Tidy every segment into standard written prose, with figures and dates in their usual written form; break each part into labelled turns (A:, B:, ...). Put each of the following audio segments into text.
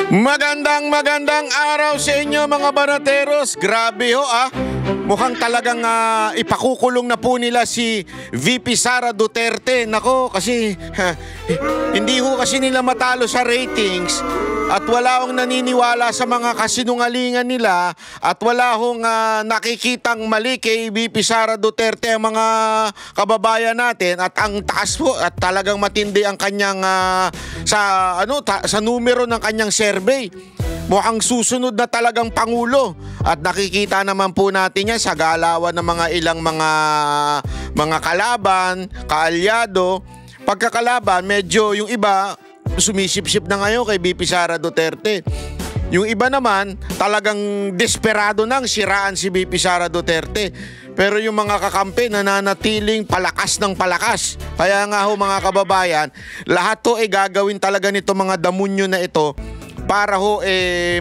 A: Magandang araw sa inyo mga banateros. Grabe ho mukhang talagang ipakukulong na po nila si VP Sara Duterte. Nako kasi hindi ho kasi nila matalo sa ratings. At wala hong naniniwala sa mga kasinungalingan nila. At wala hong nakikitang mali kay VP Sara Duterte ang mga kababayan natin. At ang taas po at talagang matindi ang kanyang sa numero ng kanyang survey. Mukhang susunod na talagang pangulo. At nakikita naman po natin yan sa galawan ng mga ilang mga kalaban, kaalyado. Pagkakalaban, medyo yung iba sumisip-sip na ngayon kay VP Sara Duterte. Yung iba naman, talagang desperado nang siraan si VP Sara Duterte. Pero yung mga kakampi nananatiling palakas ng palakas. Kaya nga ho mga kababayan, lahat to gagawin talaga nito mga damunyo na ito para ho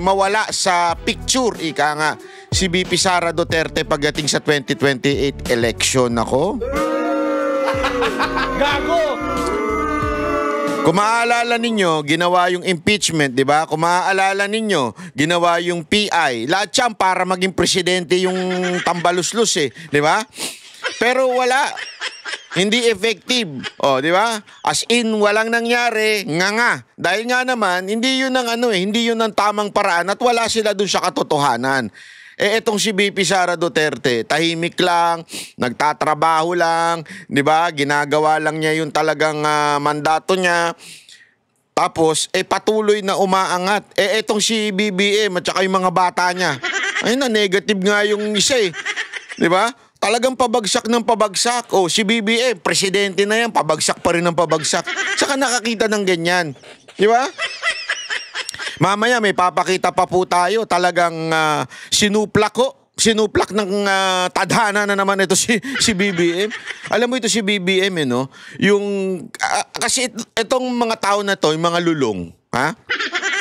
A: mawala sa picture, ika nga, si VP Sara Duterte pagdating sa 2028 election. Ako
B: Gago!
A: Kung maaalala ninyo, ginawa yung impeachment, di ba? Kung maaalala ninyo, ginawa yung PI. Lahat yan para maging presidente yung tambaluslus di ba? Pero wala. Hindi effective. Di ba? As in, walang nangyari, nga. Dahil nga naman, hindi yun ang hindi yun ang tamang paraan at wala sila dun sa katotohanan. Etong si VP Sara Duterte, tahimik lang, nagtatrabaho lang, di ba? Ginagawa lang niya yung talagang mandato niya. Tapos, patuloy na umaangat. Etong si BBM at saka yung mga bata niya. Ayun na, negative nga yung isa di ba? Talagang pabagsak ng pabagsak. Si BBM, presidente na yan, pabagsak pa rin ng pabagsak. Saka nakakita ng ganyan. Di ba? Mamaya may papakita pa po tayo. Talagang sinuplak ng tadhana na naman ito si BBM. Alam mo ito si BBM yung kasi itong mga tao na to, yung mga lulong,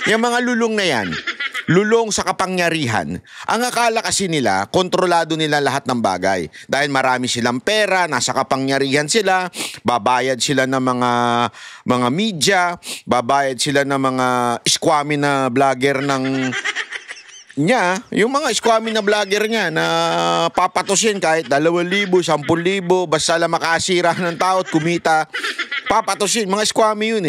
A: yung mga lulong na yan, lulong sa kapangyarihan. Ang akala kasi nila, kontrolado nila lahat ng bagay. Dahil marami silang pera, nasa kapangyarihan sila, babayad sila ng mga media, babayad sila ng mga squammy na vlogger yung mga squammy na vlogger niya na papatusin kahit 2,000, 10,000, basta lang makasira ng tao at kumita, papatusin. Mga squammy yun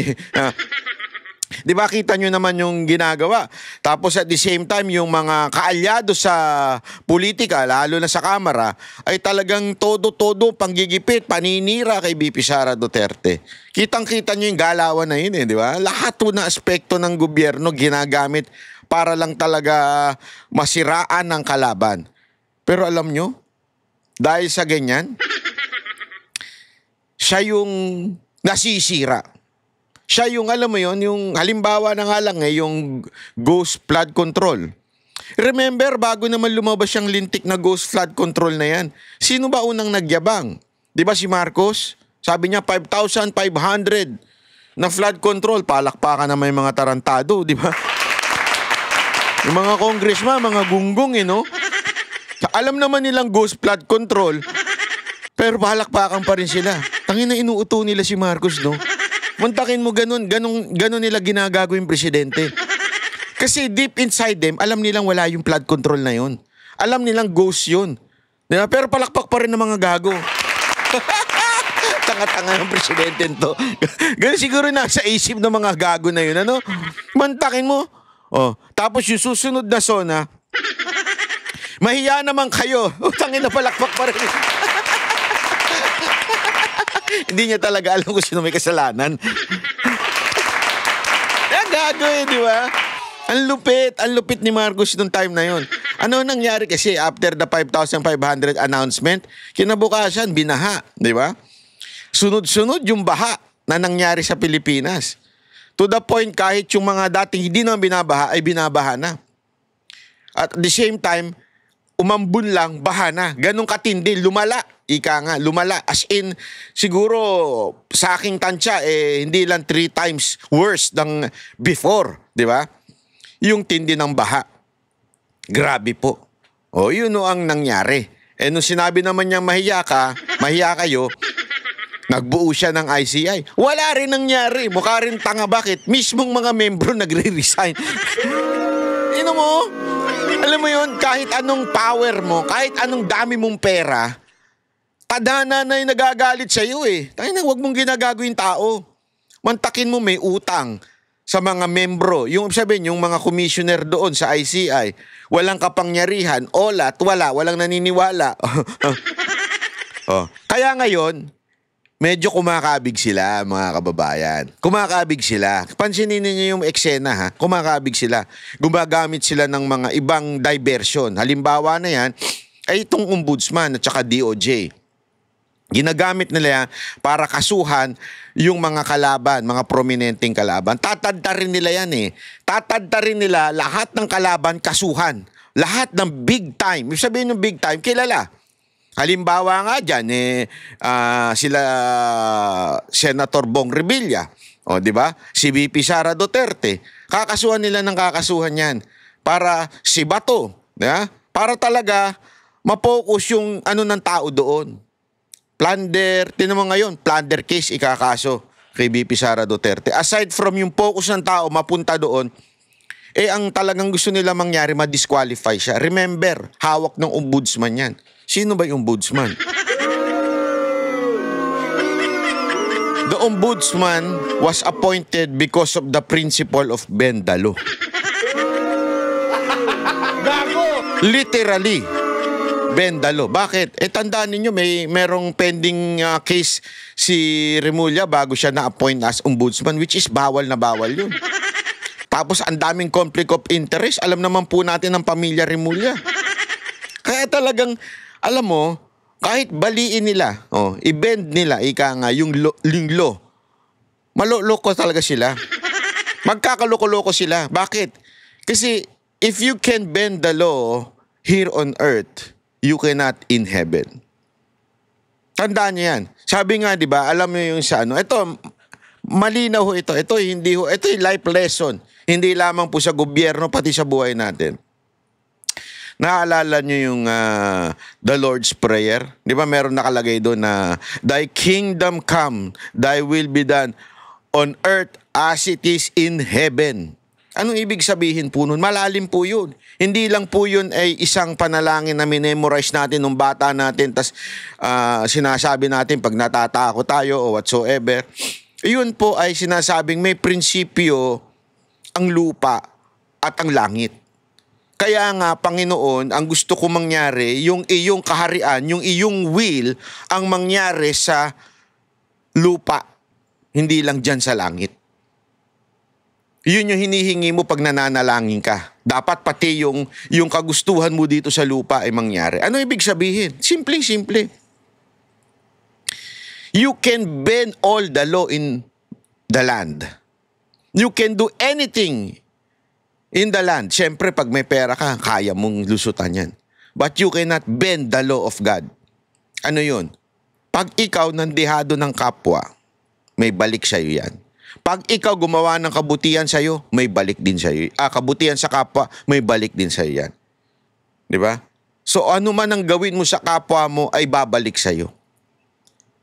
A: Di ba kita nyo naman yung ginagawa? Tapos at the same time, yung mga kaalyado sa politika, lalo na sa Kamara, ay talagang todo-todo panggigipit, paninira kay VP Sara Duterte. Kitang-kita nyo yung galawan na yun di ba? Lahat na aspekto ng gobyerno ginagamit para lang talaga masiraan ng kalaban. Pero alam nyo, dahil sa ganyan, siya yung nasisira. Siya yung, alam mo yon, yung halimbawa na nga lang yung ghost flood control. Remember, bago naman lumabas yung lintik na ghost flood control na yan, sino ba unang nagyabang? Di ba si Marcos? Sabi niya 5,500 na flood control. Palakpakan na may mga tarantado, di ba? Yung mga congressman, mga gunggong Alam naman nilang ghost flood control, pero palakpakan pa rin sila. Tangina, inuuto nila si Marcos, Muntakin mo ganun nila ginagago yung presidente. Kasi deep inside them, alam nilang wala yung flood control na yun. Alam nilang ghost yun. Diba? Pero palakpak pa rin ng mga gago. Tanga-tanga ng presidente to. Ganun siguro nasa isip ng mga gago na yun. Muntakin mo. Tapos yung susunod na zona, mahiya naman kayo. Tangin na palakpak pa rin. Hindi niya talaga alam kung sino may kasalanan. Gago di ba? Ang lupit ni Marcos nung time na yon. Ano nangyari kasi after the 5,500 announcement, kinabukasan, binaha, di ba? Sunod-sunod yung baha na nangyari sa Pilipinas. To the point kahit yung mga dating hindi naman binabaha, ay binabaha na. At the same time, umambun lang, baha na. Ganong katindi, lumala. Ika nga, lumala. As in, siguro sa aking tansya, hindi lang 3 times worse than before, di ba? Yung tindi ng baha. Grabe po. Yun ang nangyari. Nung sinabi naman niyang mahiya kayo, Nagbuo siya ng ICI. Wala rin nangyari. Mukha rin tanga. Bakit? Mismong mga membro nagre-resign. Mo? Alam mo yun, kahit anong power mo, kahit anong dami mong pera, tadhana na yung nagagalit sa'yo eh. Tayo na, huwag mong ginagago yung tao. Mantakin mo may utang sa mga membro. Yung sabihin, yung mga commissioner doon sa ICI, walang kapangyarihan, walang naniniwala. Kaya ngayon, medyo kumakabig sila, mga kababayan. Kumakabig sila. Pansinin niyo yung eksena, ha? Kumakabig sila. Gumagamit sila ng mga ibang diversion. Halimbawa na yan, ay itong ombudsman at saka DOJ. Ginagamit nila yan para kasuhan yung mga kalaban, mga prominenteng kalaban. Tatadtarin nila yan eh. Tatadtarin nila lahat ng kalaban kasuhan. Lahat ng big time. Ibig sabihin ng big time, kilala. Halimbawa nga dyan, sila Senator Bong Revilla, di ba? Si VP Sara Duterte. Kakasuhan nila ng kakasuhan yan para si Bato, para talaga mapokus yung ng tao doon. Plunder, tinan mo ngayon, plunder case ikakaso kay VP Sara Duterte. Aside from yung focus ng tao mapunta doon, ang talagang gusto nila mangyari, ma-disqualify siya. Remember, hawak ng ombudsman yan. Sino ba yung ombudsman? The ombudsman was appointed because of the principle of Bendalo. Gago! Literally, Bendalo. Bakit? Tandaan ninyo, merong pending case si Remulla bago siya na-appoint as ombudsman, which is bawal na bawal yun. Tapos ang daming conflict of interest. Alam naman po natin ng pamilya Remulla. Kaya talagang, alam mo, kahit baliin nila, i-bend nila, yung law, maloloko talaga sila. Magkakaloko-loko sila. Bakit? Kasi if you can bend the law here on earth, you cannot in heaven. Tandaan niyo yan. Sabi nga, di ba, alam niyo yung sa ito, malinaw ho ito. Ito yung life lesson. Hindi lamang po sa gobyerno, pati sa buhay natin. Naalala nyo yung the Lord's Prayer? Di ba meron nakalagay doon na Thy kingdom come, Thy will be done on earth as it is in heaven. Anong ibig sabihin po nun? Malalim po yun. Hindi lang po yun ay isang panalangin na minemorize natin nung bata natin tas sinasabi natin pag natatakot tayo o whatsoever. Yun po ay sinasabing may prinsipyo ang lupa at ang langit. Kaya nga, Panginoon, ang gusto ko mangyari, yung iyong kaharian, yung iyong will, ang mangyari sa lupa, hindi lang dyan sa langit. Yun yung hinihingi mo pag nananalangin ka. Dapat pati yung kagustuhan mo dito sa lupa ay mangyari. Ano ibig sabihin? Simpleng-simple. You can bend all the law in the land. You can do anything in the land. Siyempre, pag may pera ka, kaya mong lusutan yan. But you cannot bend the law of God. Ano yun? Pag ikaw nandihado ng kapwa, may balik sa'yo yan. Pag ikaw gumawa ng kabutihan sa'yo, may balik din sa'yo. Kabutihan sa kapwa, may balik din sa'yo yan. Di ba? So ano man ang gawin mo sa kapwa mo, ay babalik sa'yo.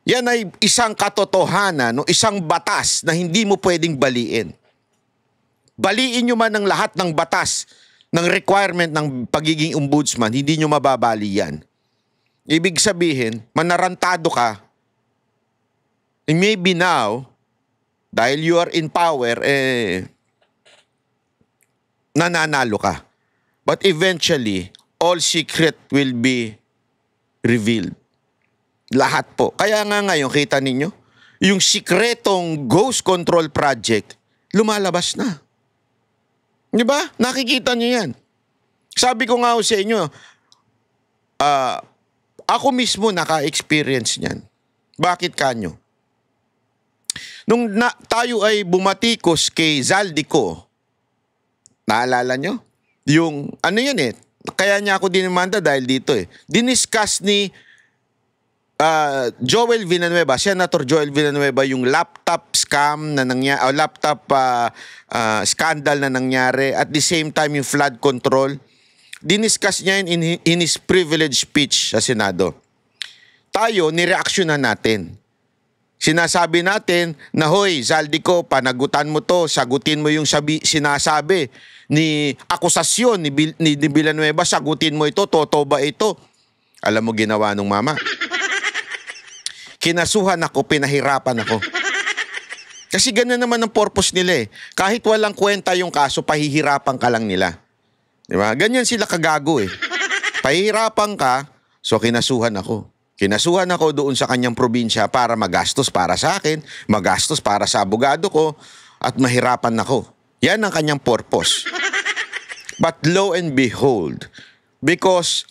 A: Yan ay isang katotohanan, no? Isang batas na hindi mo pwedeng baliin. Baliin nyo man ng lahat ng batas, ng requirement ng pagiging ombudsman, hindi nyo mababali yan. Ibig sabihin, manarantado ka, and maybe now, dahil you are in power, nananalo ka. But eventually, all secret will be revealed. Lahat po. Kaya nga ngayon, kita ninyo, yung sikretong ghost control project, lumalabas na. Di ba? Nakikita niyo yan. Sabi ko nga sa inyo, ako mismo naka-experience niyan. Bakit kanyo? Nung tayo ay bumatikos kay Zaldico, naalala nyo? Yung, kaya niya ako dinimanda dahil dito Diniscuss ni Joel Villanueva, Senator Joel Villanueva, yung laptop scam na nangyari, laptop scandal na nangyari, at the same time yung flood control. Diniscuss niya in his privilege speech sa Senado. Tayo, nireaksyonan natin. Sinasabi natin na, hoy, Zaldico, panagutan mo to, sagutin mo yung sinasabi ni akusasyon ni Villanueva, sagutin mo ito, totoo ba ito? Alam mo ginawa nung mama? Kinasuhan ako, pinahirapan ako. Kasi ganun naman ang purpose nila eh. Kahit walang kwenta yung kaso, pahihirapan ka lang nila. Di ba? Ganyan sila kagago eh. Pahihirapan ka, so kinasuhan ako. Kinasuhan ako doon sa kanyang probinsya para magastos para sa akin, magastos para sa abogado ko, at mahirapan ako. Yan ang kanyang purpose. But lo and behold, because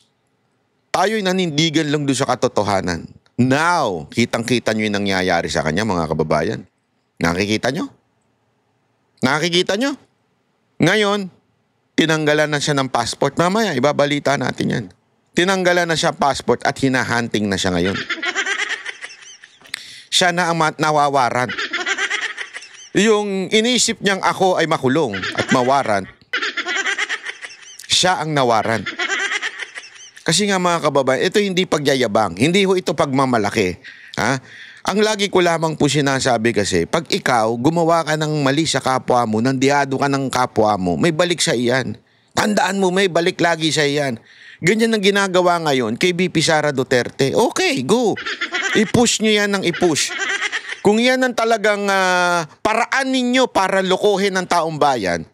A: tayo'y nanindigan lang doon sa katotohanan. Now, kitang-kita nyo yung nangyayari sa kanya, mga kababayan. Nakikita nyo? Nakikita nyo? Ngayon, tinanggalan na siya ng passport. Mamaya, ibabalita natin yan. Tinanggalan na siya passport at hinahunting na siya ngayon. Siya na ang nawawaran. Yung iniisip niyang ako ay makulong at mawaran, siya ang nawaran. Kasi nga mga kababayan, ito hindi pagyayabang. Hindi ho ito pagmamalaki. Ha? Ang lagi ko lamang po sinasabi kasi, pag ikaw gumawa ka ng mali sa kapwa mo, nandiyado ka ng kapwa mo, may balik sa iyan. Tandaan mo, may balik lagi sa iyan. Ganyan ang ginagawa ngayon kay VP Sara Duterte. Okay, go. I-push nyo yan ng i-push. Kung yan ang talagang paraan ninyo para lokohin ang taong bayan,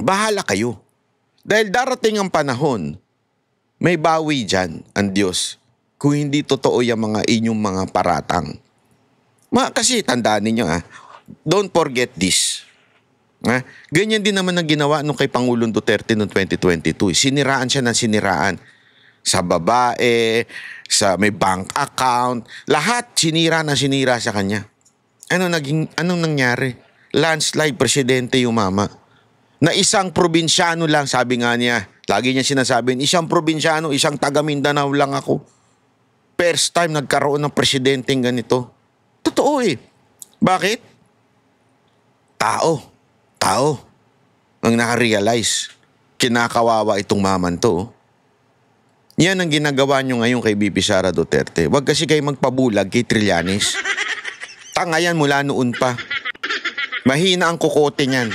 A: bahala kayo. Dahil darating ang panahon, may bawi dyan ang Diyos kung hindi totoo yung mga inyong mga paratang. Kasi tandaan ninyo don't forget this. Ganyan din naman ang ginawa nung kay Pangulong Duterte noong 2022. Siniraan siya ng siniraan. Sa babae, sa may bank account, lahat sinira sa kanya. Anong nangyari? Landslide, presidente yung mama. Na isang probinsyano lang, sabi nga niya, lagi niya sinasabi, isang probinsyano, isang taga Mindanao lang ako. First time nagkaroon ng presidenteng ganito. Totoo eh. Bakit? Tao ang nakarealize. Kinakawawa itong maman to. Yan ang ginagawa nyo ngayon kay VP Sara Duterte. Huwag kasi kayo magpabulag kay Trillanes. Tanga yan mula noon pa. Mahina ang kukote niyan.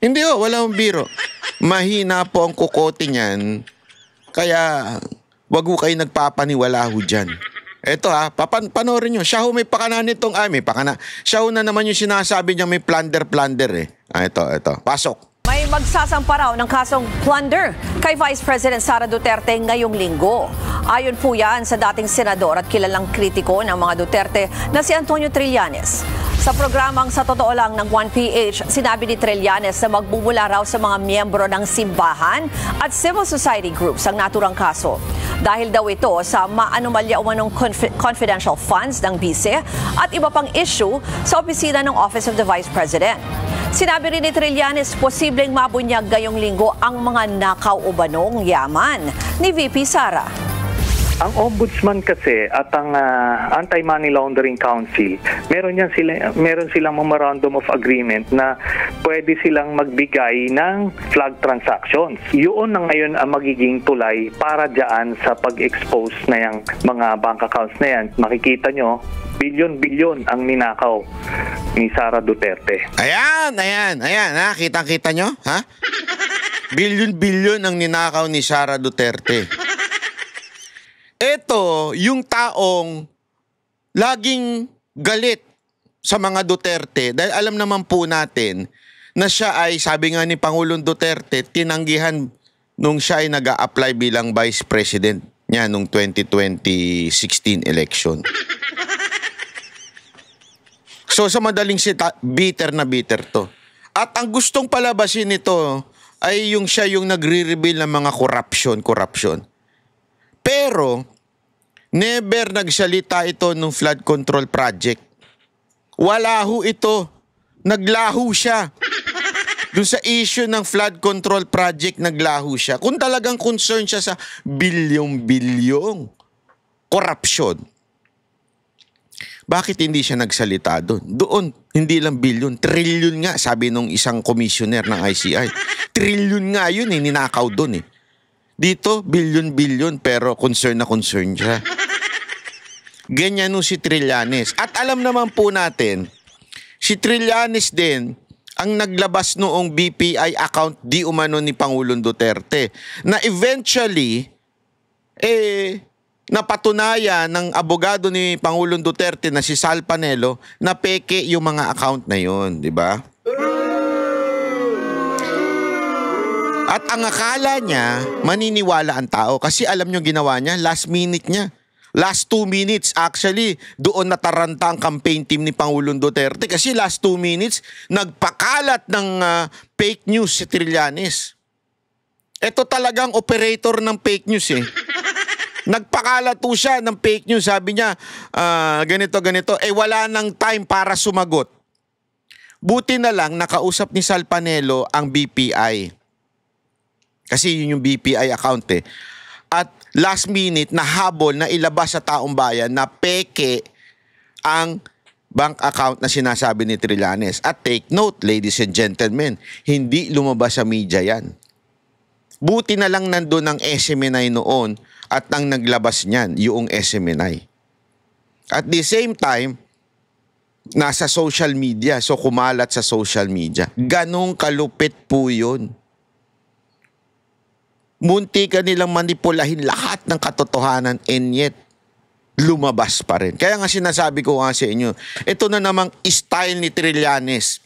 A: Hindi wala akong biro. Mahina po ang kukote niyan. Kaya wag ho kayo nagpapaniwala ho dyan. Eto panoorin nyo. Siya ho may pakana nitong, may pakana. Siya ho na naman yung sinasabi niya may plunder eh. Ito. Pasok.
B: May magsasampa raw ng kasong plunder kay Vice President Sara Duterte ngayong linggo. Ayon po yan sa dating senador at kilalang kritiko ng mga Duterte na si Antonio Trillanes. Sa programang Sa Totoo Lang ng 1PH, sinabi ni Trillanes na magbubula raw sa mga miyembro ng simbahan at civil society groups ang naturang kaso. Dahil daw ito sa maanomalya umanong confidential funds ng bise at iba pang issue sa opisina ng Office of the Vice President. Sinabi rin ni Trillanes, posibleng mabunyag ngayong linggo ang mga nakaw o banong yaman ni VP Sara.
C: Ang Ombudsman kasi at ang Anti-Money Laundering Council, meron silang memorandum of agreement na pwede silang magbigay ng flag transactions. Yun na ngayon ang magiging tulay para dyan sa pag-expose na yung mga bank accounts na yan. Makikita nyo, bilyon-bilyon ang ninakaw ni Sara Duterte.
A: Ayan, kitang-kita nyo, ha? Bilyon-bilyon ang ninakaw ni Sara Duterte. Ito, yung taong laging galit sa mga Duterte dahil alam naman po natin na siya ay, sabi nga ni Pangulong Duterte, tinanggihan nung siya ay nag-a-apply bilang Vice President niya nung 2016 election. So sa madaling bitter na bitter to. At ang gustong palabasin nito ay yung siya yung nagre-reveal ng mga corruption. Pero, never nagsalita ito ng flood control project. Wala ho ito. Naglaho siya. Doon sa issue ng flood control project, naglaho siya. Kung talagang concern siya sa bilyong-bilyong corruption, bakit hindi siya nagsalita doon? Doon, hindi lang bilyon, trilyon nga, sabi nung isang commissioner ng ICI. Trilyon nga yun ninakaw doon Dito, bilyon-bilyon pero concern na concern siya. Ganyan no si Trillanes. At alam naman po natin, si Trillanes din ang naglabas noong BPI account di umano ni Pangulong Duterte na eventually napatunayan ng abogado ni Pangulong Duterte na si Sal Panelo na peke yung mga account na yon, di ba? At ang akala niya, maniniwala ang tao kasi alam nyo ginawa niya, last minute niya. Last 2 minutes, actually, doon nataranta ang campaign team ni Pangulong Duterte kasi last 2 minutes, nagpakalat ng fake news si Trillanes. Ito talagang operator ng fake news eh. Nagpakalat po siya ng fake news. Sabi niya, ganito. Wala nang time para sumagot. Buti na lang nakausap ni Sal Panelo ang BPI. Kasi yun yung BPI account eh. At last minute, nahabol na ilabas sa taong bayan na peke ang bank account na sinasabi ni Trillanes. At take note, ladies and gentlemen, hindi lumabas sa media yan. Buti na lang nandun ang SMNI noon at ang naglabas niyan, yung SMNI. At the same time, nasa social media, so kumalat sa social media. Ganong kalupit po yun. Munti ka nilang manipulahin lahat ng katotohanan and yet lumabas pa rin. Kaya nga sinasabi ko nga sa inyo, ito na namang style ni Trillanes.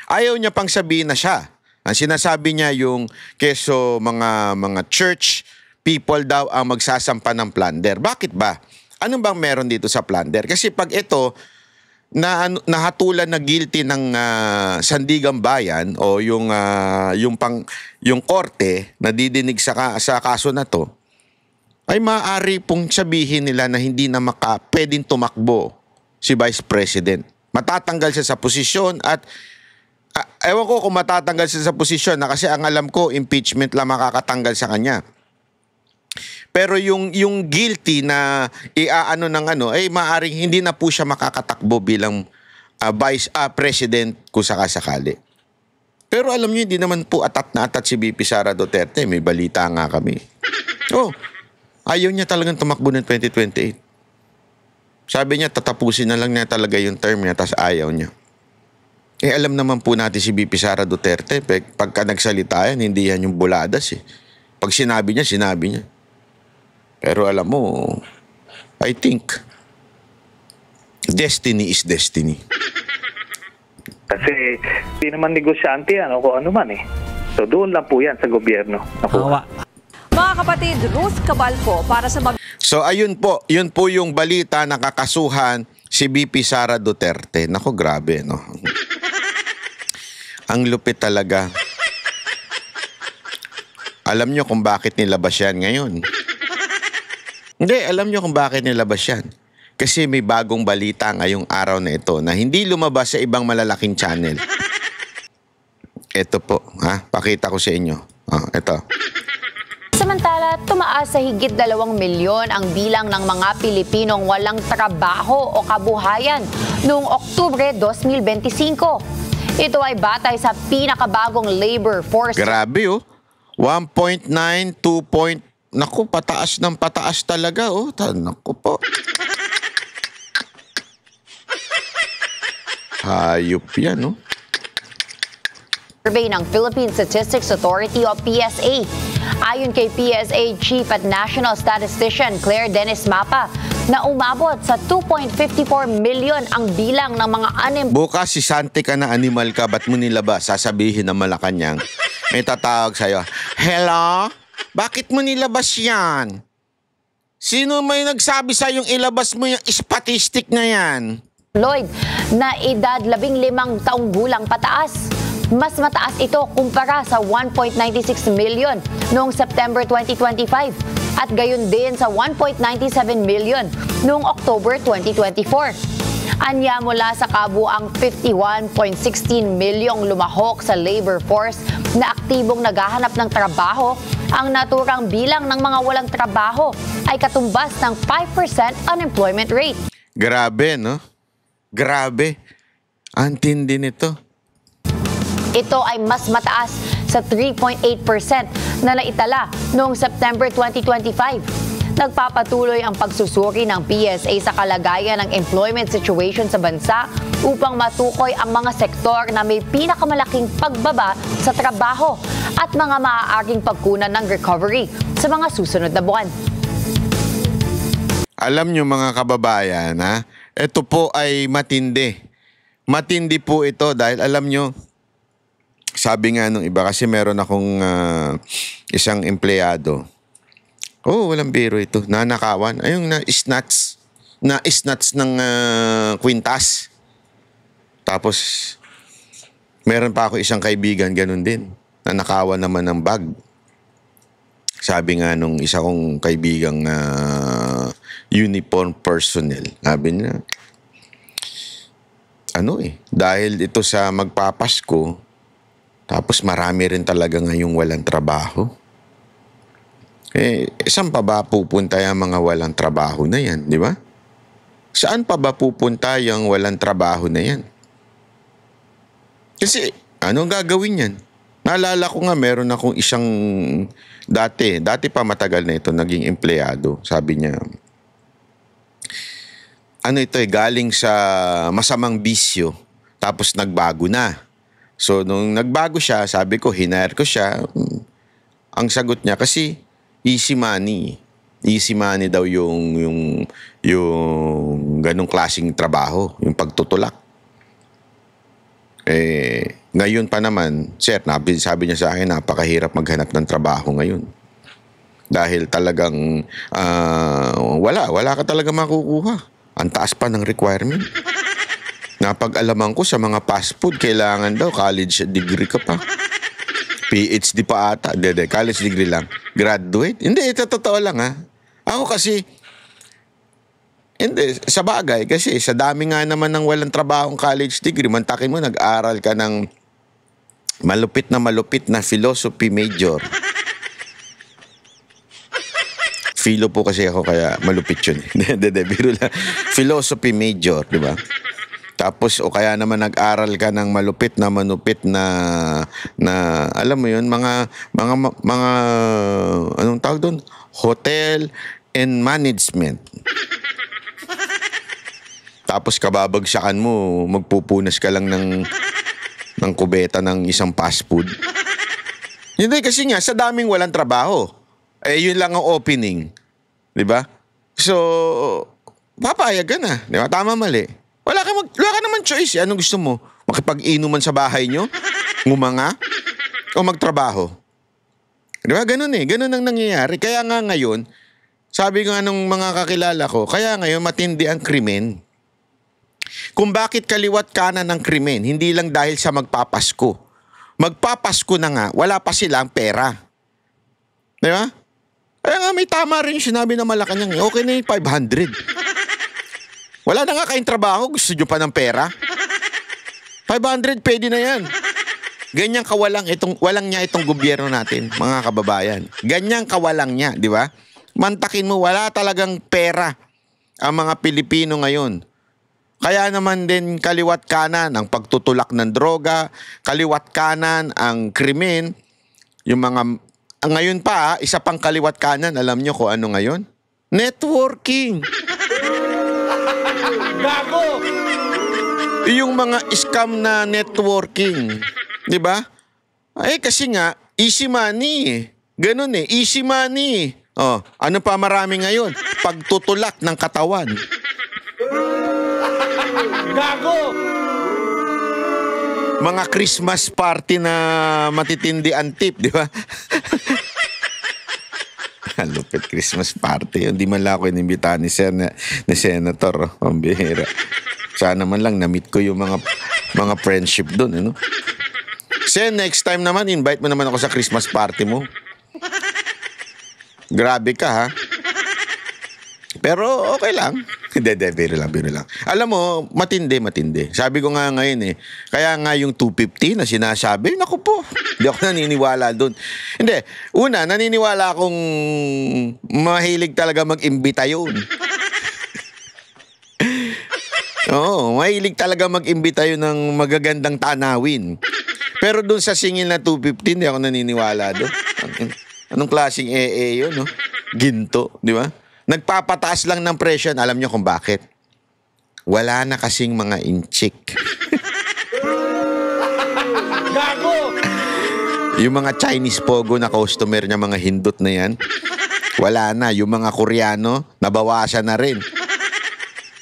A: Ayaw niya pang sabihin na siya. Ang sinasabi niya yung keso mga church people daw ang magsasampa ng plunder. Bakit ba? Ano bang meron dito sa plunder? Kasi pag ito nahatulan na guilty ng Sandigang Bayan o yung korte na didinig sa kaso na to, ay maaari pong sabihin nila na hindi na pwedeng tumakbo si Vice President. Matatanggal siya sa posisyon at ewan ko kung matatanggal siya sa posisyon na kasi ang alam ko impeachment lang makakatanggal sa kanya. Pero yung guilty na maaaring hindi na po siya makakatakbo bilang Vice President kung sakasakali. Pero alam niyo, hindi naman po atat na atat si VP Sara Duterte. May balita nga kami. Ayaw niya talagang tumakbo ng 2028. Sabi niya, tatapusin na lang niya talaga yung term niya, tas ayaw niya. Alam naman po natin si VP Sara Duterte, pagka nagsalita yan, hindi yan yung buladas eh. Pag sinabi niya, sinabi niya. Pero alam mo, I think, destiny is destiny.
C: Kasi hindi naman negosyante yan o kung ano man eh. So doon lang po yan sa gobyerno.
B: Mga kapatid, Ruth Cabalco para sa
A: So ayun po, yun po yung balita na kakasuhan si VP Sara Duterte. Nako, grabe, no? Ang lupit talaga. Alam nyo kung bakit nilabas yan ngayon? Hindi, alam nyo kung bakit nilabas yan. Kasi may bagong balita ngayong araw na ito na hindi lumabas sa ibang malalaking channel. Ito po, pakita ko sa inyo. Ito.
D: Samantala, tumaas sa higit 2 milyon ang bilang ng mga Pilipinong walang trabaho o kabuhayan noong Oktubre 2025. Ito ay batay sa pinakabagong labor force.
A: Grabe 1.9, 2. Naku, pataas ng pataas talaga. Naku po. Hayop yan,
D: Survey ng Philippine Statistics Authority o PSA. Ayon kay PSA Chief at National Statistician Claire Dennis Mapa, na umabot sa 2.54 million ang bilang ng mga
A: Bukas si Santi ka na animal ka, ba't mo nilabas? Sasabihin ng Malacanang. May tatawag sa'yo, hello? Bakit mo nilabas yan? Sino may nagsabi sa yung ilabas mo yung statistic na yan?
D: Lloyd, na edad 15 taong gulang pataas. Mas mataas ito kumpara sa 1.96 million noong September 2025 at gayon din sa 1.97 million noong October 2024. Anya mula sa kabuang 51.16 milyong lumahok sa labor force na aktibong naghahanap ng trabaho, ang naturang bilang ng mga walang trabaho ay katumbas ng 5% unemployment rate.
A: Grabe, no? Grabe. Ang tindi nito.
D: Ito ay mas mataas sa 3.8% na naitala noong September 2025. Nagpapatuloy ang pagsusuri ng PSA sa kalagayan ng employment situation sa bansa upang matukoy ang mga sektor na may pinakamalaking pagbaba sa trabaho at mga maaaring pagkunan ng recovery sa mga susunod na buwan.
A: Alam nyo mga kababayan, ha? Ito po ay matindi. Matindi po ito dahil alam nyo, sabi nga nung iba kasi meron akong isang empleyado. Oh, walang biro ito. Nanakawan. Ayun, na-snatch ng kwintas. Tapos, meron pa ako isang kaibigan, ganun din. Nanakawan naman ng bag. Sabi nga nung isa kong kaibigang uniform personnel, sabi niya, dahil ito sa magpapasko, tapos marami rin talaga ngayong walang trabaho. Saan pa ba pupunta yung mga walang trabaho na yan, di ba? Saan pa ba pupunta yung walang trabaho na yan? Kasi, anong gagawin yan? Naalala ko nga, meron akong isang dati pa matagal na ito, naging empleyado. Sabi niya, galing sa masamang bisyo, tapos nagbago na. So, nung nagbago siya, sabi ko, hinire ko siya. Ang sagot niya, kasi easy money. Easy money daw yung ganong klaseng trabaho, yung pagtutulak. Ngayon pa naman, sir, sabi niya sa akin, napakahirap maghanap ng trabaho ngayon. Dahil talagang wala ka talaga makukuha. Ang taas pa ng requirement. Napag-alaman ko sa mga fast food, kailangan daw college degree ka pa. PhD pa ata. Hindi, college degree lang. Graduate? Hindi, ito totoo lang ha. Ako kasi, hindi, sa bagay, kasi sa dami nga naman ng walang trabahong college degree, mantakin mo, nag-aral ka ng malupit na philosophy major. Philo po kasi ako, kaya malupit yun. Hindi, biro lang. Philosophy major, di ba? Tapos, o kaya naman nag-aral ka ng malupit na alam mo yun, mga anong tawag doon? Hotel and management. Tapos kababagsakan mo, magpupunas ka lang ng kubeta ng isang fast food. Hindi, kasi nga, sa daming walang trabaho. Yun lang ang opening. Di ba? So, papayag ka na. Di ba? Tama, mali. Wala ka naman choice. Anong gusto mo? Makipag-inuman sa bahay nyo? Ngumanga? O magtrabaho? Di ba? Ganun Ganun ang nangyayari. Kaya nga ngayon, sabi nga nung mga kakilala ko, kaya ngayon matindi ang krimen. Kung bakit kaliwat kanan ng krimen, hindi lang dahil sa magpapasko. Magpapasko na nga, wala pa silang pera. Di ba? Kaya nga may tama rin yung sinabi ng Malacanang. Okay na yung 500. Wala na nga kayong trabaho, gusto nyo pa ng pera? 500, pwede na yan. Ganyan kawalang walang niya itong gobyerno natin, mga kababayan. Ganyan kawalang niya, di ba? Mantakin mo, wala talagang pera ang mga Pilipino ngayon. Kaya naman din kaliwat kanan ang pagtutulak ng droga, kaliwat kanan ang krimen, yung mga, ngayon pa, isa pang kaliwat kanan, alam nyo kung ano ngayon? Networking. Gago! Yung mga scam na networking, di ba? Kasi nga, easy money. Ganun easy money. Ano pa marami ngayon? Pagtutulak ng katawan. Gago! Mga Christmas party na matitindi ang tip, di ba? Lupit Christmas party. Hindi man lang ako inimbitahan ni Senator. Ang bihira. Sana man lang na-meet ko yung mga friendship doon. Ano? Sen, next time naman, invite mo naman ako sa Christmas party mo. Grabe ka, ha? Pero okay lang. Hindi, biro lang. Alam mo, matindi. Sabi ko nga ngayon kaya nga yung 250 na sinasabi, naku po, hindi ako naniniwala doon. Hindi, una, naniniwala akong mahilig talaga mag-imbita yun. Oo, mahilig talaga mag-imbita yun ng magagandang tanawin. Pero doon sa singil na 250, hindi ako naniniwala doon. Anong klaseng yun, no? Ginto, di ba? Nagpapataas lang ng presyo. Alam nyo kung bakit? Wala na kasing mga inchik.
E: Gago!
A: Yung mga Chinese pogo na customer niya, mga hindot na yan, wala na. Yung mga Koreano, nabawasan na rin.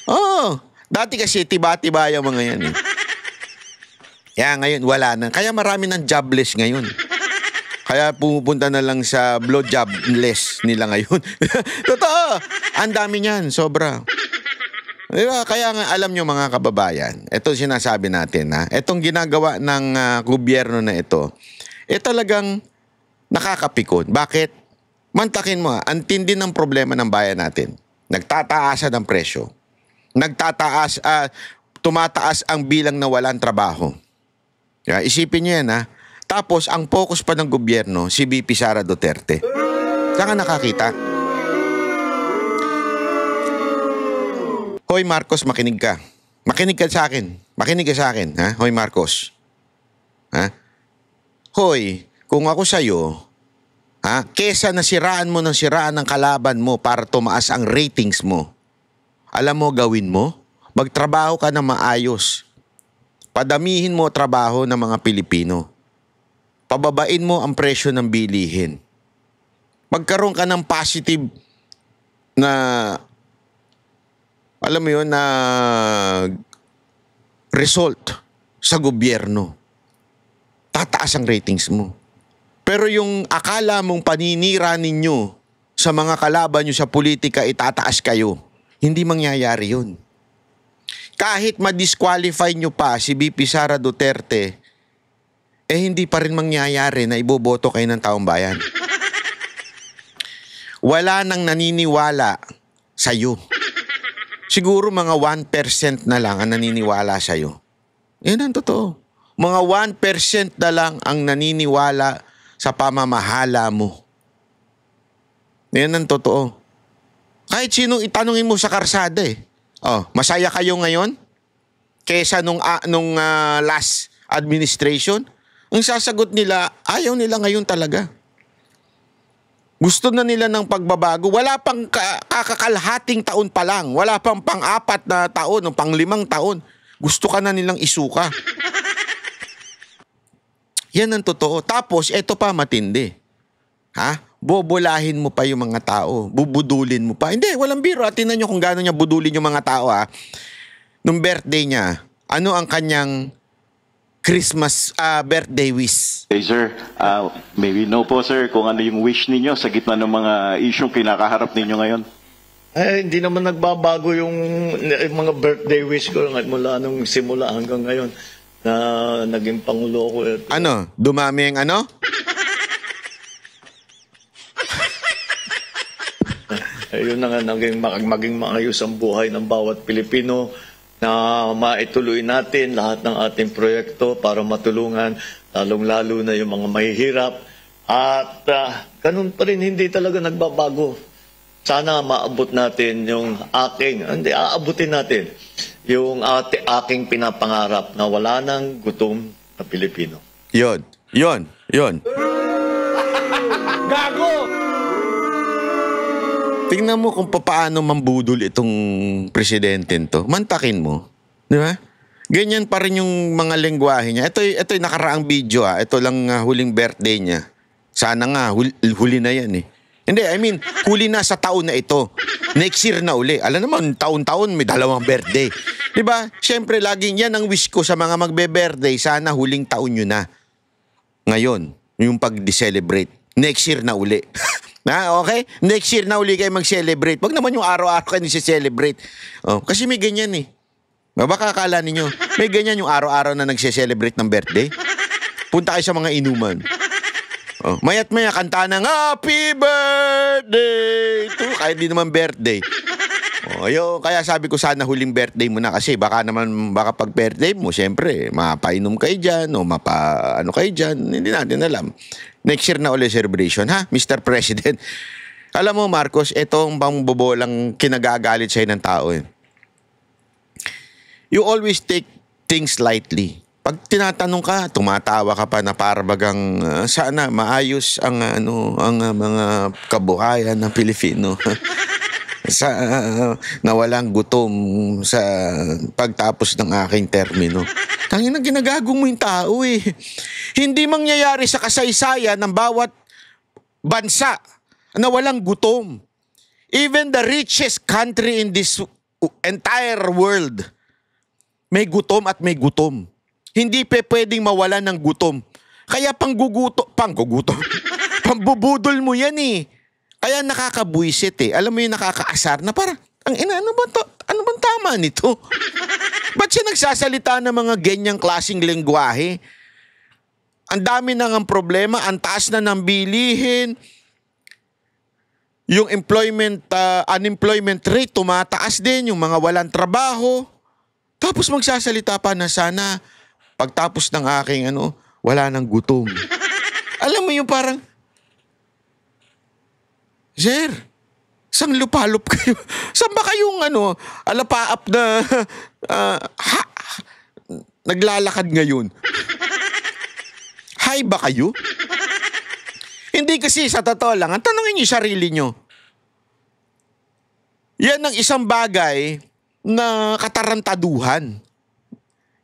A: Oh, dati kasi tiba-tiba yung mga yan eh. Kaya ngayon, wala na. Kaya marami ng jobless ngayon. Kaya pumupunta na lang sa blowjobless nila ngayon. Totoo! Ang dami niyan, sobra. Diba? Kaya nga alam nyo mga kababayan, ito sinasabi natin ha, itong ginagawa ng gobyerno na ito, talagang nakakapikon. Bakit? Mantakin mo ang tindi ng problema ng bayan natin. Nagtataasan ang presyo. Tumataas ang bilang na walang trabaho. Kaya isipin nyo yan ha. Tapos ang focus pa ng gobyerno, si VP Sara Duterte. Saan ka nakakita? Hoy Marcos, makinig ka. Makinig ka sa akin. Makinig ka sa akin, ha? Hoy Marcos. Ha? Hoy, kung ako sa'yo, ha? Kesa nasiraan mo ng siraan ng kalaban mo para tumaas ang ratings mo, alam mo gawin mo? Magtrabaho ka na maayos. Padamihin mo trabaho ng mga Pilipino. Pababain mo ang presyo ng bilihin. Magkaroon ka ng positive na alam mo yun, na result sa gobyerno. Tataas ang ratings mo. Pero yung akala mong paninira ninyo sa mga kalaban nyo sa politika, itataas kayo. Hindi mangyayari yun. Kahit ma-disqualify nyo pa si VP Sara Duterte, hindi pa rin mangyayari na iboboto kayo ng taong bayan. Wala nang naniniwala sa'yo. Siguro mga 1% na lang ang naniniwala sa'yo. Yan ang totoo. Mga 1% na lang ang naniniwala sa pamamahala mo. Yan ang totoo. Kahit sinong itanungin mo sa karsada eh. Oh, masaya kayo ngayon? Kesa nung last administration? Ang sasagot nila, ayaw nila ngayon talaga. Gusto na nila ng pagbabago. Wala pang kakakalhating taon pa lang. Wala pang pang-4 na taon o pang-5 taon. Gusto ka na nilang isuka. Yan ang totoo. Tapos, eto pa matindi. Ha? Bobolahin mo pa yung mga tao. Bubudulin mo pa. Hindi, walang biro. Tingnan nyo kung gaano niya budulin yung mga tao. Ha? Nung birthday niya, ano ang kanyang Christmas birthday wish?
F: Hey sir, maybe no po sir kung ano yung wish ninyo sa gitna ng mga isyong kinakaharap ninyo ngayon.
E: Hindi naman nagbabago yung mga birthday wish ko mula nung simula hanggang ngayon na naging pangulo ko.
A: Ano? Dumami ang ano?
E: Yun na nga, maging maayos ang buhay ng bawat Pilipino, na maituloy natin lahat ng ating proyekto para matulungan lalong-lalo na yung mga mahihirap. At ganun pa rin, hindi talaga nagbabago. Sana maabot natin yung aabutin natin yung aking pinapangarap na wala nang gutom na Pilipino.
A: Yon.
E: Gago!
A: Tingnan mo kung paano mambudol itong presidente to. Mantakin mo. Di ba? Ganyan pa rin yung mga lengguwahe niya. Ito'y nakaraang video ha. Ito lang huling birthday niya. Sana nga, huli na yan eh. Hindi, I mean, huli na sa taon na ito. Next year na uli. Alam naman, taon-taon may 2 birthday. Di ba? Siyempre, laging yan ang wish ko sa mga magbe-birthday. Sana huling taon nyo na. Ngayon, yung pag-celebrate. Next year na uli. Okay? Next year na uli kayo mag-celebrate. Wag naman yung araw-araw kayo nisi-celebrate. Kasi may ganyan eh. Baka akala ninyo, may ganyan yung araw-araw na nagse-celebrate ng birthday. Punta kayo sa mga inuman. Mayat maya kanta ng Happy Birthday to, kahit di naman birthday. Kaya sabi ko sana huling birthday mo na kasi baka pag birthday mo, siyempre, mapainom kayo dyan o ano kayo dyan. Hindi natin alam. Next year na ulit celebration, ha, Mr. President? Alam mo, Marcos, itong pangbobolang kinagagalit sa'yo ng tao eh. You always take things lightly. Pag tinatanong ka, tumatawa ka pa na para bagang sana maayos ang mga kabuhayan ng Pilipino. sa nawalang gutom sa pagtapos ng aking termino. Tangina, ginagago mo yung tao eh. Hindi mangyayari sa kasaysayan ng bawat bansa na walang gutom. Even the richest country in this entire world, may gutom at may gutom. Hindi pwedeng mawalan ng gutom. Kaya pambubudol mo yan eh. Kaya nakakabuisit eh. Alam mo yung nakakaasar na parang, ano ba to? Ano bang tama nito? Ba't siya nagsasalita ng mga ganyang klaseng lengguwahe? Ang dami na ng problema, ang taas na ng bilihin, yung unemployment rate tumataas din, yung mga walang trabaho. Tapos magsasalita pa na sana pagtapos ng aking wala nang gutom. Alam mo yung parang, Sir, saan lupalop kayo? Saan ba kayong alapaap na naglalakad ngayon? Hi ba kayo? Hindi kasi sa totoo lang, ang tanongin niyo sarili niyo. Yan ang isang bagay na katarantaduhan.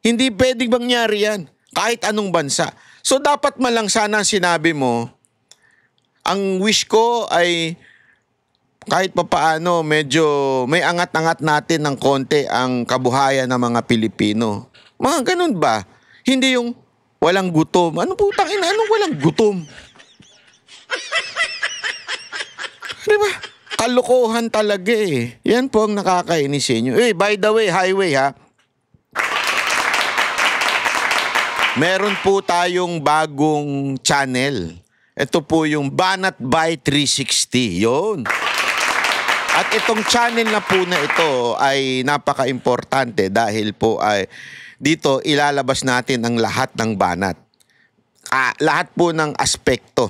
A: Hindi pwedeng mangyari yan kahit anong bansa. So dapat malang sana sinabi mo, ang wish ko ay kahit papaano medyo may angat-angat natin ng konti ang kabuhayan ng mga Pilipino. Mga ganun ba? Hindi yung walang gutom. Ano putang ina? Anong walang gutom? Diba? Kalokohan talaga eh. Yan po ang nakakainis sa inyo. By the way, highway ha. Meron po tayong bagong channel. Ito po yung Banat by 360. Yun. At itong channel na po na ito ay napaka-importante dahil po ay dito ilalabas natin ang lahat ng banat. Lahat po ng aspekto.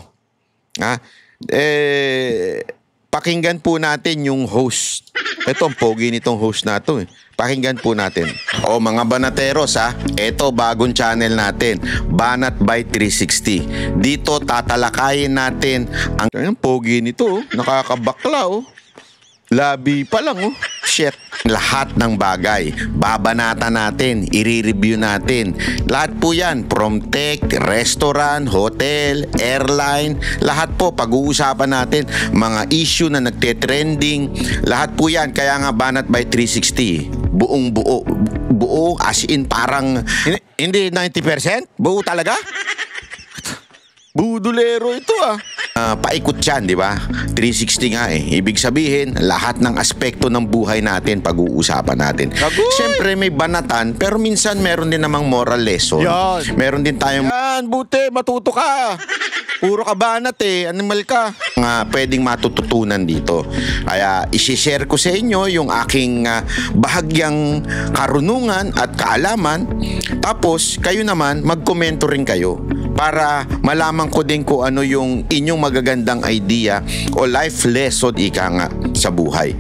A: Pakinggan po natin yung host. Ito ang pogi nitong host na ito eh. Pakinggan po natin. Mga banateros ito bagong channel natin, Banat by 360. Dito tatalakayin natin ang pogi nito, nakakabakla Labi pa lang Shit. Lahat ng bagay, babanatan natin, i-review natin. Lahat po yan, from tech, restaurant, hotel, airline, lahat po pag-uusapan natin. Mga issue na nagte-trending, lahat po yan. Kaya nga Banat by 360, buong buo as in parang, hindi 90%, buo talaga? Budulero ito paikot yan, di ba? 360 nga Ibig sabihin, lahat ng aspekto ng buhay natin pag-uusapan natin. Siyempre may banatan, pero minsan meron din namang moral lesson. Yan. Meron din tayong, buti, matuto ka. Puro ka banat animal ka. Pwedeng matututunan dito. Kaya isi-share ko sa inyo yung aking bahagyang karunungan at kaalaman. Tapos, kayo naman, mag-komento rin kayo para malaman ko din kung ano yung inyong magagandang idea o life lesson ika nga sa buhay.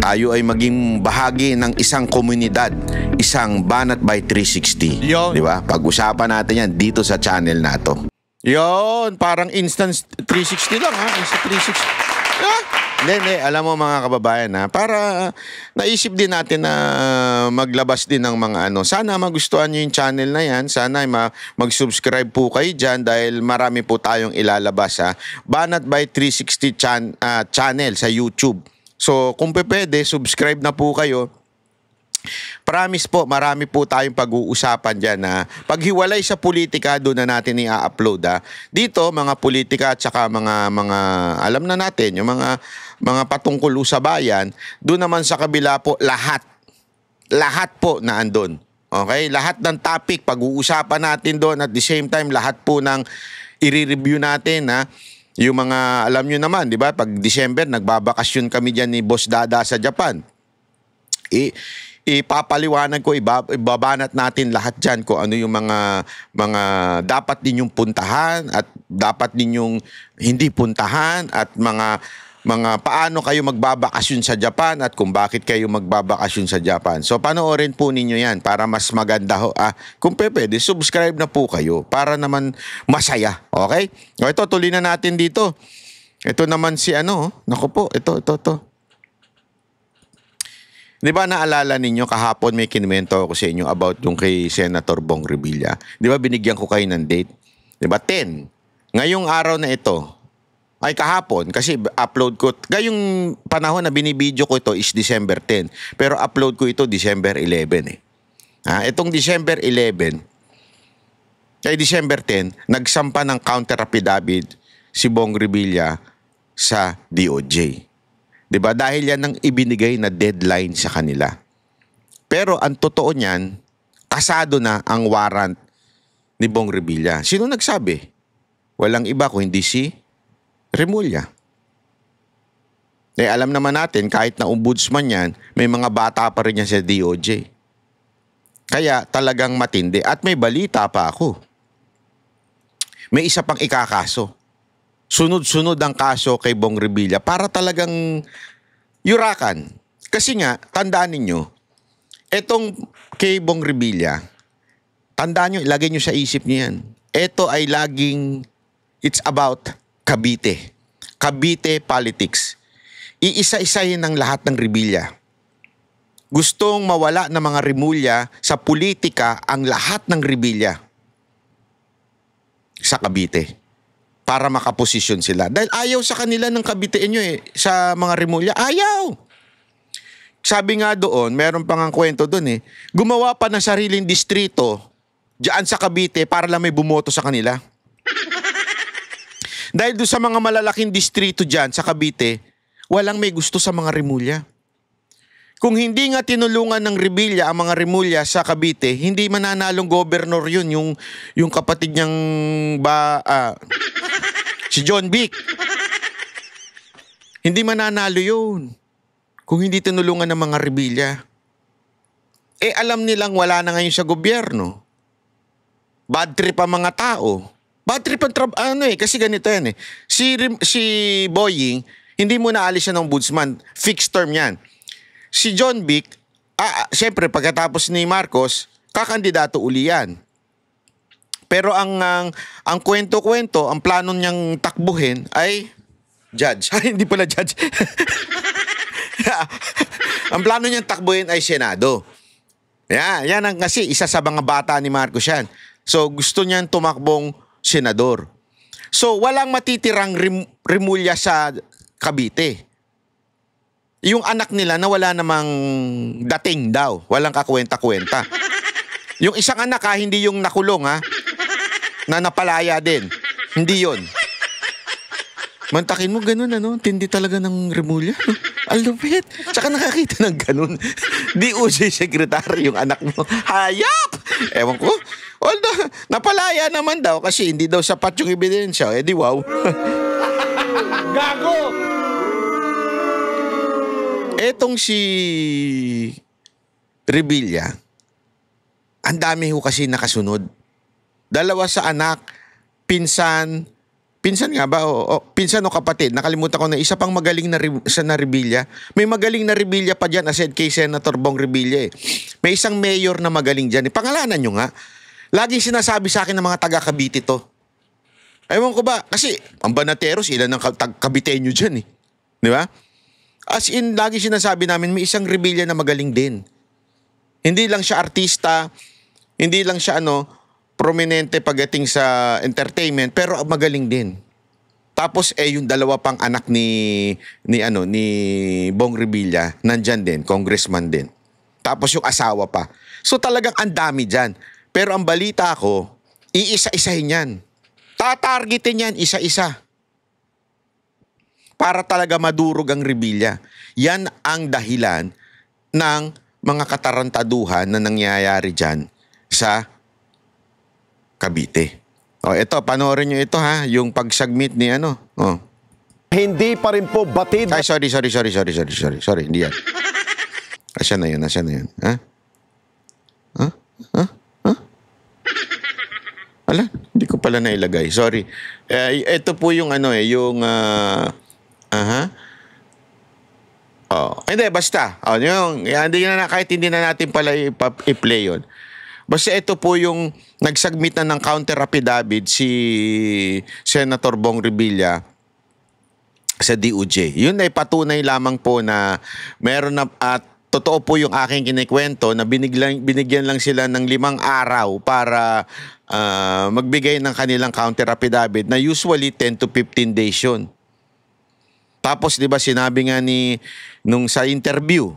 A: Tayo ay maging bahagi ng isang komunidad, isang Banat by 360. Di ba? Pag-usapan natin yan dito sa channel na to. Yon, parang instant 360 lang Instant 360. Hindi, alam mo mga kababayan para naisip din natin na maglabas din ng mga Sana magustuhan nyo yung channel na yan. Sana mag-subscribe po kayo dyan dahil marami po tayong ilalabas Banat by 360 channel sa YouTube. So kung pwede, subscribe na po kayo. Promise po, marami po tayong pag-uusapan dyan paghiwalay sa politika, doon na natin i-upload Dito, mga politika at saka mga alam na natin, yung mga patungkol sa bayan, doon naman sa kabila po, lahat po na andun. Okay? Lahat ng topic, pag-uusapan natin doon at the same time, lahat po ng i-review natin yung mga, alam nyo naman, di ba? Pag December, nagbabakasyon kami dyan ni Boss Dada sa Japan. Ipapaliwanag ko, ibabanat natin lahat dyan kung ano yung mga dapat ninyong puntahan at dapat ninyong hindi puntahan at mga paano kayo magbabakasyon sa Japan at kung bakit kayo magbabakasyon sa Japan. So panoorin po ninyo yan para mas maganda kung pwede, subscribe na po kayo para naman masaya. Okay? Ito, tuloy na natin dito. Ito naman si naku po, ito. Di ba naalala ninyo kahapon may kinuwento ako sa inyo about yung kay Senator Bong Revilla? Di ba binigyan ko kayo ng date? Di ba 10? Ngayong araw na ito, ay kahapon kasi upload ko, ngayong panahon na binibideo ko ito is December 10. Pero upload ko ito December 11 eh. Itong December 11, ay December 10, nagsampa ng counter affidavit si Bong Revilla sa DOJ. Diba? Dahil yan ang ibinigay na deadline sa kanila. Pero ang totoo niyan, kasado na ang warrant ni Bong Revilla. Sino nagsabi? Walang iba kung hindi si Remulla. Alam naman natin, kahit na ombudsman yan, may mga bata pa rin yan sa DOJ. Kaya talagang matindi. At may balita pa ako. May isa pang ikakaso. Sunod-sunod ang kaso kay Bong Revilla para talagang yurakan. Kasi nga, tandaan ninyo, etong kay Bong Revilla, tandaan nyo, ilagay nyo sa isip nyo yan. Ito ay laging, it's about Cavite. Cavite politics. Iisa-isahin ng lahat ng Revilla. Gustong mawala ng mga Remulla sa politika ang lahat ng Revilla sa Cavite. Para makaposisyon sila. Dahil ayaw sa kanila ng Cavite nyo sa mga Remulla. Ayaw! Sabi nga doon, meron pang ang kwento doon gumawa pa ng sariling distrito diyan sa Cavite para lang may bumoto sa kanila. Dahil doon sa mga malalaking distrito diyan sa Cavite, walang may gusto sa mga Remulla. Kung hindi nga tinulungan ng Revilla ang mga Remulla sa Cavite, hindi mananalong gobernador yun, yung kapatid niyang si John Vic. Hindi mananalo yun kung hindi tinulungan ng mga Revilla. Alam nilang wala na ngayon sa gobyerno. Bad trip ang mga tao. Bad trip ang kasi ganito yan Si Boying, hindi mo naalis siya ng ombudsman. Fixed term yan. Si John Vic, siyempre pagkatapos ni Marcos, kakandidato uli yan. Pero ang kwento-kwento, ang plano niyang takbuhin ay judge. Hindi pala judge. Ang plano niyang takbuhin ay Senado. Yan ang kasi isa sa mga bata ni Marcos yan. So gusto niyang tumakbong senador. So walang matitirang Remulla sa Cavite. Yung anak nila na wala namang dating daw. Walang kakwenta-kwenta. Yung isang anak hindi yung nakulong na napalaya din. Hindi yon. Mantakin mo ganun tindi talaga ng Remulla. Ang lupit. Tsaka nakakita ng ganun. DOJ secretary yung anak mo. Hayop! Ewan ko. Although, napalaya naman daw kasi hindi daw sapat yung ebidensya. Di wow. Gago! Etong si Revilla, ang dami ho kasi nakasunod. Dalawa sa anak, pinsan nga ba? Pinsan o kapatid. Nakalimutan ko na isa pang magaling na Revilla. May magaling na Revilla pa dyan aside kay Senator Bong Revilla May isang mayor na magaling dyan. Pangalanan nyo nga. Laging sinasabi sa akin ng mga taga-Cavite to. Ewan ko ba? Kasi ang Banateros, ilan ng Caviteño dyan Di ba? As in, lagi sinasabi namin, may isang Revilla na magaling din. Hindi lang siya artista, hindi lang siya prominente pagdating sa entertainment, pero magaling din. Tapos yung dalawa pang anak ni Bong Revilla, nandyan din, congressman din. Tapos yung asawa pa. So talagang ang dami dyan. Pero ang balita ko, iisa-isahin yan. Tatargetin yan isa-isa. Para talaga madurog ang Revilla. Yan ang dahilan ng mga katarantaduhan na nangyayari dyan sa Cavite. Ito, panoorin nyo ito yung pag-submit ni
G: Hindi pa rin po batid.
A: Ay, sorry, hindi yan. Asya na yun. Ala, hindi ko pala nailagay. Sorry. Ito po yung hindi, basta. Kahit hindi na natin pala i-play yun. Basta ito po yung nagsubmit na ng counter affidavit si Senator Bong Revilla sa DOJ. Yun ay patunay lamang po na meron na at totoo po yung aking kinikwento na binigyan lang sila ng 5 araw para magbigay ng kanilang counter affidavit na usually 10 to 15 days yun. Tapos 'di ba sinabi nga nung sa interview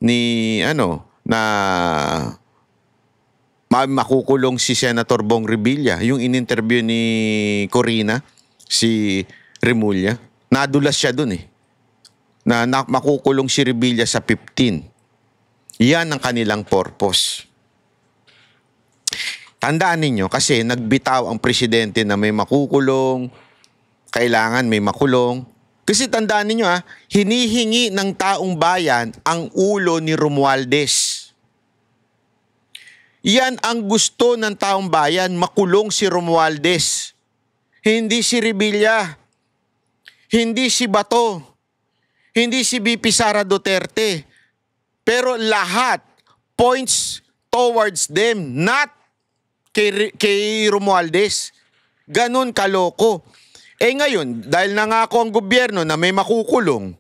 A: ni na makukulong si Senator Bong Revilla, yung in-interview ni Corina, si Remulla, nadulas siya dun na makukulong si Revilla sa 15. Yan ang kanilang purpose. Tandaan ninyo, kasi nagbitaw ang presidente na may makukulong, kailangan may makulong. Kasi tandaan ninyo hinihingi ng taong bayan ang ulo ni Romualdez. Yan ang gusto ng taong bayan, makulong si Romualdez. Hindi si Revilla, hindi si Bato, hindi si VP Sara Duterte. Pero lahat points towards them, not kay Romualdez. Ganon kaloko. Ngayon, dahil nangako ang gobyerno na may makukulong,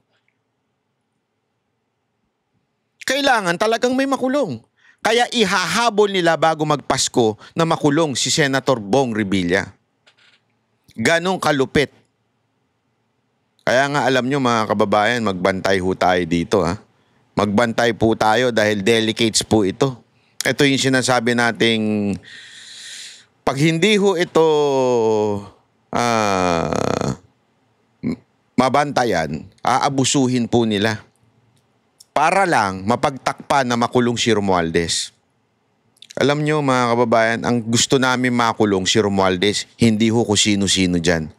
A: kailangan talagang may makulong. Kaya ihahabol nila bago magpasko na makulong si Senator Bong Revilla. Ganong kalupit. Kaya nga alam nyo mga kababayan, magbantay ho tayo dito Magbantay po tayo dahil delicates po ito. Ito yung sinasabi nating pag hindi ho ito mabantayan, aabusuhin po nila para lang mapagtakpan na makulong si Romualdez. Alam nyo mga kababayan, ang gusto namin makulong si Romualdez, hindi ho kung sino-sino dyan.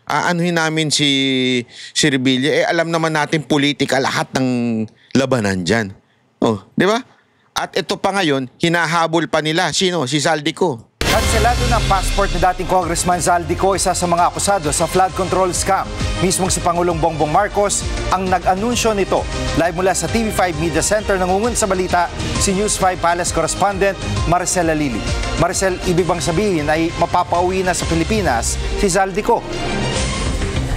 A: Aanuhin namin si Revilla, alam naman natin politika lahat ng labanan dyan. Di ba? At ito pa ngayon, hinahabol pa nila. Sino? Si Zaldico.
H: Kanselado ng passport ni dating Congressman Zaldico, isa sa mga akusado sa flood control scam. Mismong si Pangulong Bongbong Marcos ang nag-anunsyo nito. Live mula sa TV5 Media Center, nangungun sa balita si News 5 Palace correspondent Maricel Alili. Maricel, ibig bang sabihin ay mapapauwi na sa Pilipinas si Zaldico?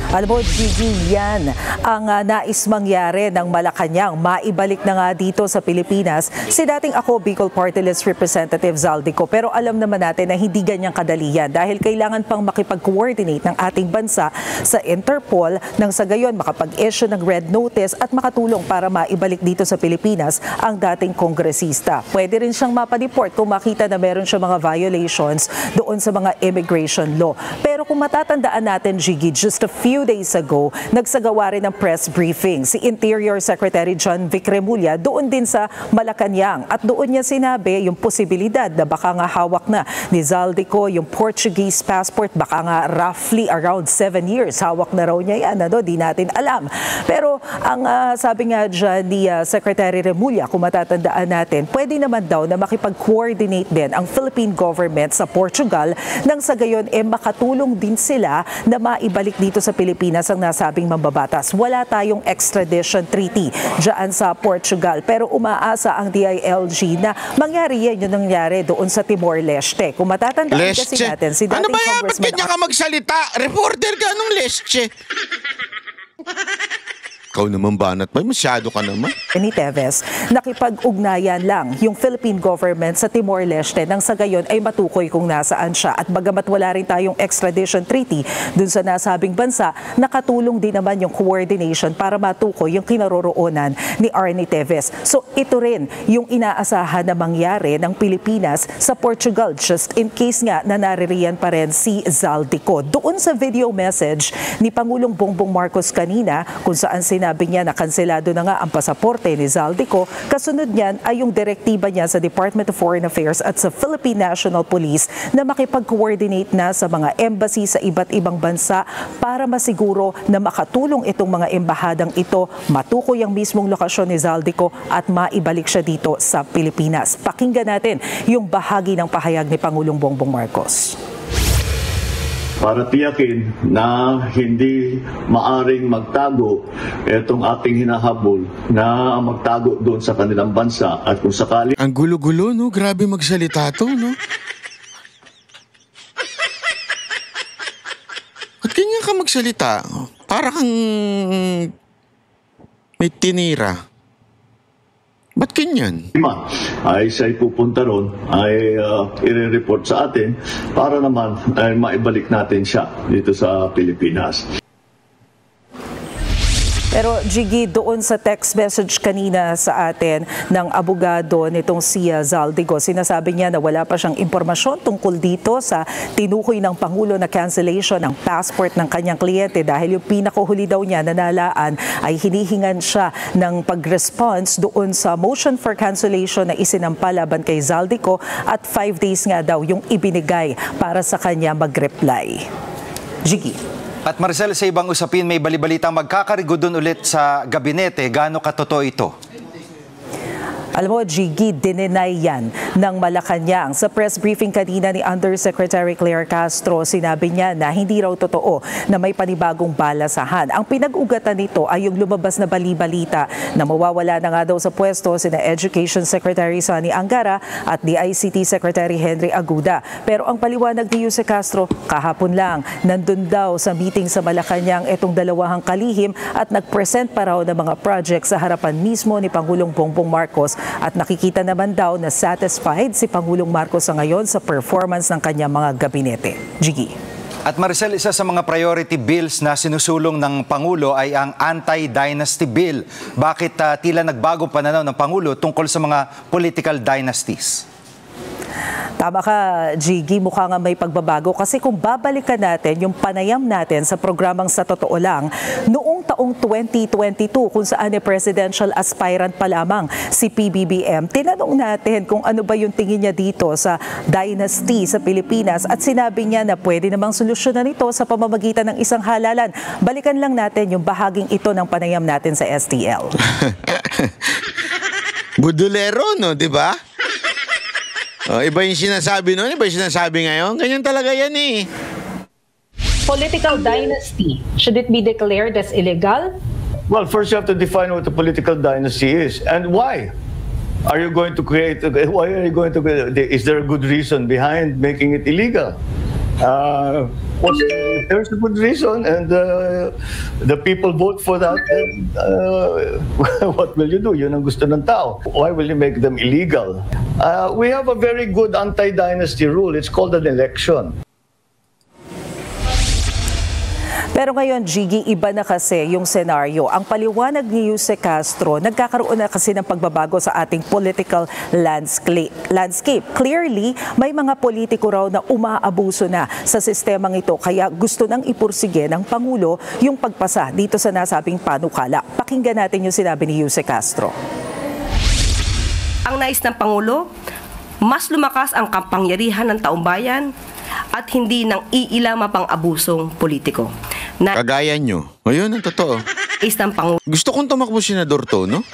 I: Alam mo, Gigi, yan ang nais mangyari ng Malacanang. Maibalik na nga dito sa Pilipinas si dating Ako Bicol Party List Representative Zaldico. Pero alam naman natin na hindi ganyang kadali yan dahil kailangan pang makipag-coordinate ng ating bansa sa Interpol nang sa gayon makapag-issue ng red notice at makatulong para maibalik dito sa Pilipinas ang dating kongresista. Pwede rin siyang mapadeport kung makita na meron siya mga violations doon sa mga immigration law. Pero kung matatandaan natin, Gigi, just a few days ago, nagsagawa rin ng press briefing si Interior Secretary John Vic Remulla doon din sa Malacanang. At doon niya sinabi yung posibilidad na baka nga hawak na ni Zaldico yung Portuguese passport, baka nga roughly around 7 years. Hawak na raw niya yan, di natin alam. Pero ang sabi nga dyan ni Secretary Remulla, kung matatandaan natin, pwede naman daw na makipag-coordinate din ang Philippine government sa Portugal nang sa gayon makatulong din sila na maibalik dito sa Pilipinas ang nasabing mambabatas. Wala tayong extradition treaty dyan sa Portugal. Pero umaasa ang DILG na mangyari yan yung nangyari doon sa Timor-Leste. Kung matatandaan kasi natin, si dating
A: Congressman... Ano ba yan? Ba't
I: Congressman...
A: ganyan ka magsalita? Reporter ka nung Leste. Ikaw naman banat ba? Masyado ka naman.
I: Ni Teves, nakipag-ugnayan lang yung Philippine government sa Timor-Leste nang sa gayon ay matukoy kung nasaan siya. At bagamat wala rin tayong extradition treaty dun sa nasabing bansa, nakatulong din naman yung coordination para matukoy yung kinaroroonan ni Arnie Teves. So ito rin yung inaasahan na mangyari ng Pilipinas sa Portugal just in case nga na naririyan pa rin si Zaldico. Doon sa video message ni Pangulong Bongbong Marcos kanina kung saan sinabi niya na kanselado na nga ang pasaporte ni Zaldico, kasunod niyan ay yung direktiba niya sa Department of Foreign Affairs at sa Philippine National Police na makipag-coordinate na sa mga embassy sa iba't ibang bansa para masiguro na makatulong itong mga embahadang ito, matukoy ang mismong lokasyon ni Zaldico at maibalik siya dito sa Pilipinas. Pakinggan natin yung bahagi ng pahayag ni Pangulong Bongbong Marcos.
E: Para tiyakin na hindi maaring magtago itong ating hinahabol na magtago doon sa kanilang bansa at kung sakali...
A: Ang gulo-gulo, no? Grabe magsalita to, no? At ganyan ka magsalita? Para kang may tinira. Ba't ganyan?
E: Ay siya'y pupunta ron, ay i-report sa atin para naman ay maibalik natin siya dito sa Pilipinas.
I: Pero Jiggy, doon sa text message kanina sa atin ng abogado nitong si Zaldico, sinasabi niya na wala pa siyang impormasyon tungkol dito sa tinukoy ng Pangulo na cancellation ng passport ng kanyang kliyente dahil yung pinakahuli daw niya na nalaan ay hinihingan siya ng pag-response doon sa motion for cancellation na isinampa laban kay Zaldico at 5 days nga daw yung ibinigay para sa kanya mag-reply. Jiggy.
H: At Maricel, sa ibang usapin, may balibalitang magkakarigodon ulit sa gabinete. Gaano katotoo ito? Alam mo, Jiggy, dininay yan ng Malacanang. Sa press briefing kanina ni Undersecretary Claire Castro, sinabi niya na hindi raw totoo na may panibagong balasahan. Ang pinag-ugatan nito ay yung lumabas na bali-balita na mawawala na nga daw sa pwesto sina Education Secretary Sonny Angara at DICT Secretary Henry Aguda. Pero ang paliwanag ni Jose Castro, kahapon lang, nandun daw sa meeting sa Malacanang itong dalawang kalihim at nag-present pa raw ng mga project sa harapan mismo ni Pangulong Bongbong Marcos. At nakikita naman daw na satisfied si Pangulong Marcos sa ngayon sa performance ng kanyang mga gabinete. Jiggy. At Maricel, isa sa mga priority bills na sinusulong ng Pangulo ay ang anti-dynasty bill. Bakit tila nagbago pananaw ng Pangulo tungkol sa mga political dynasties? Tama ka, Jiggy, mukha nga may pagbabago kasi kung babalikan natin yung panayam natin sa programang Sa Totoo Lang, noong taong 2022 kung saan presidential aspirant pa lamang si PBBM, tinanong natin kung ano ba yung tingin niya dito sa dynasty sa Pilipinas at sinabi niya na pwede namang solusyonan ito sa pamamagitan ng isang halalan. Balikan lang natin yung bahaging ito ng panayam natin sa STL.
A: Budulero, no? Di ba? Iba yung sinasabi noon, iba yung sinasabi ngayon. Ganyan talaga yan eh.
J: Political dynasty, should it be declared as illegal?
E: Well, first you have to define what a political dynasty is and why. Are you going to create, why are you going to, is there a good reason behind making it illegal? There's a good reason and the people vote for that, and what will you do? Yun ang gusto ng tao. Why will you make them illegal? We have a very good anti-dynasty rule. It's called an election.
I: Pero ngayon, Jiggy, iba na kasi yung senaryo. Ang paliwanag ni Jose Castro, nagkakaroon na kasi ng pagbabago sa ating political landscape. Clearly, may mga politiko raw na umaabuso na sa sistemang ito. Kaya gusto nang ipursige ng Pangulo yung pagpasa dito sa nasabing panukala. Pakinggan natin yung sinabi ni Jose Castro.
K: Ang nais ng Pangulo, mas lumakas ang kapangyarihan ng taumbayan at hindi ng iilang mapang-abusong politiko.
A: Kagaya nyo. Ayun ang totoo. Gusto kong tumakbo senador to, no?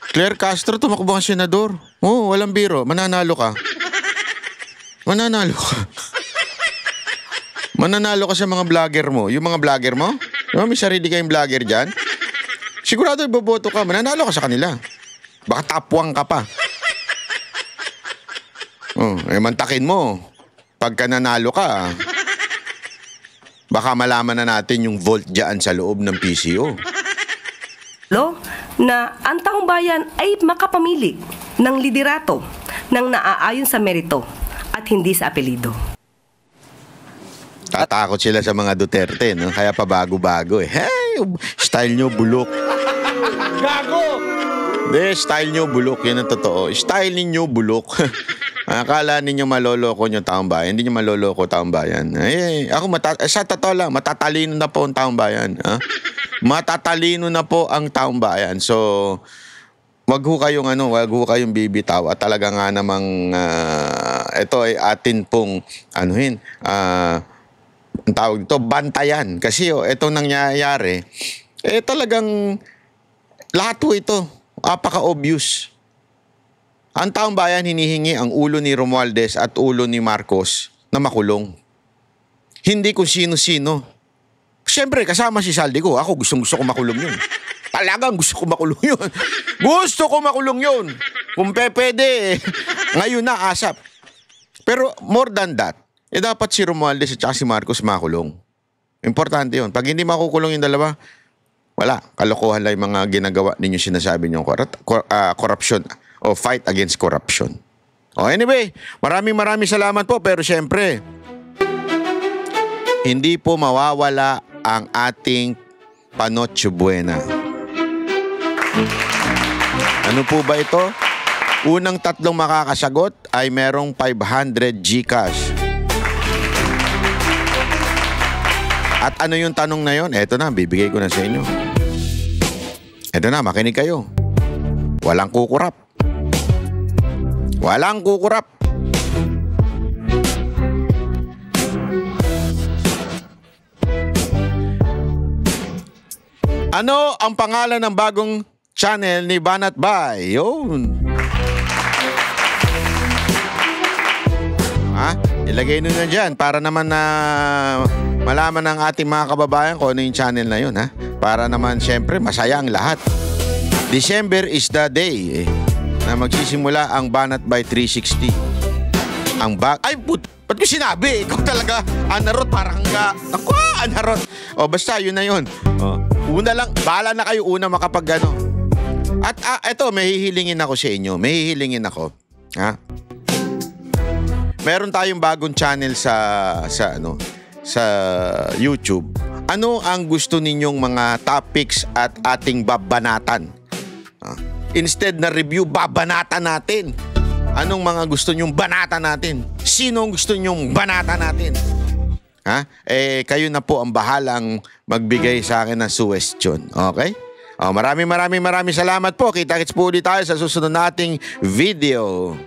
A: Claire Castro, tumakbo ang senador. Oo, walang biro. Mananalo ka. Mananalo ka. Mananalo ka sa mga vlogger mo. Yung mga vlogger mo? May sarili kayong vlogger dyan? Sigurado iboboto ka. Mananalo ka sa kanila. Baka tapwang ka pa. Mantakin mo. Pagka nanalo ka, baka malaman na natin yung vote dyan sa loob ng PCO.
K: Na ang taong bayan ay makapamili ng liderato ng naaayon sa merito at hindi sa apelido.
A: Tatakot sila sa mga Duterte, no? Kaya pabago-bago eh. Hey, style nyo bulok. Gago! Hindi, style nyo bulok. Yan ang totoo. Style ninyo bulok. Akala ninyo maloloko nyo taong bayan. Hindi nyo maloloko taong bayan. Ako, sa totoo lang, matatalino na po ang taong bayan. Matatalino na po ang taong bayan. So, wag ho kayong bibitaw. At talaga nga namang, ito ay atin pong, ang tawag dito, bantayan. Kasi itong nangyayari, talagang, lahat po ito, apaka-obvious. Ang taong bayan hinihingi ang ulo ni Romualdez at ulo ni Marcos na makulong. Hindi kung sino-sino. Siyempre, kasama si Zaldico. Ako gusto ko makulong yun. Talagang gusto ko makulong yun. Gusto ko makulong yun. Kung pwede, ngayon na asap. Pero more than that, dapat si Romualdez at si Marcos makulong. Importante yun. Pag hindi makukulong yung dalawa, Wala. Kalokohan lang yung mga ginagawa ninyo, sinasabi nyo, corruption o fight against corruption. Anyway, maraming salamat po. Pero syempre, hindi po mawawala ang ating Panoche Buena. Ano po ba ito? Unang 3 makakasagot ay merong 500 GCash. At ano yung tanong na yon? Eto na, bibigay ko na sa inyo. Eto na, makinig kayo. Walang kukurap. Walang kukurap. Ano ang pangalan ng bagong channel ni Banat Bay? Yun. Ilagay nyo na dyan para naman na malaman ng ating mga kababayan kung ano yung channel na yun, ha? Para naman syempre masaya ang lahat. December is the day na magsisimula ang Banat Bay 360. Ay, ba't ko sinabi? Ikaw talaga, Anarot, parang ako, Anarot. Basta, yun na yun. Una lang, bahala na kayo una makapag ano. At eto, may hihilingin ako sa inyo. May hihilingin ako. Ha? Meron tayong bagong channel sa YouTube. Ano ang gusto ninyong mga topics at ating babanatan? Instead na review, babanatan natin. Anong mga gusto nyong banatan natin? Sino ang gusto nyong banatan natin? Kayo na po ang bahalang magbigay sa akin ng suggestion. Okay? Maraming salamat po. Kita-kits po ulit tayo sa susunod nating video.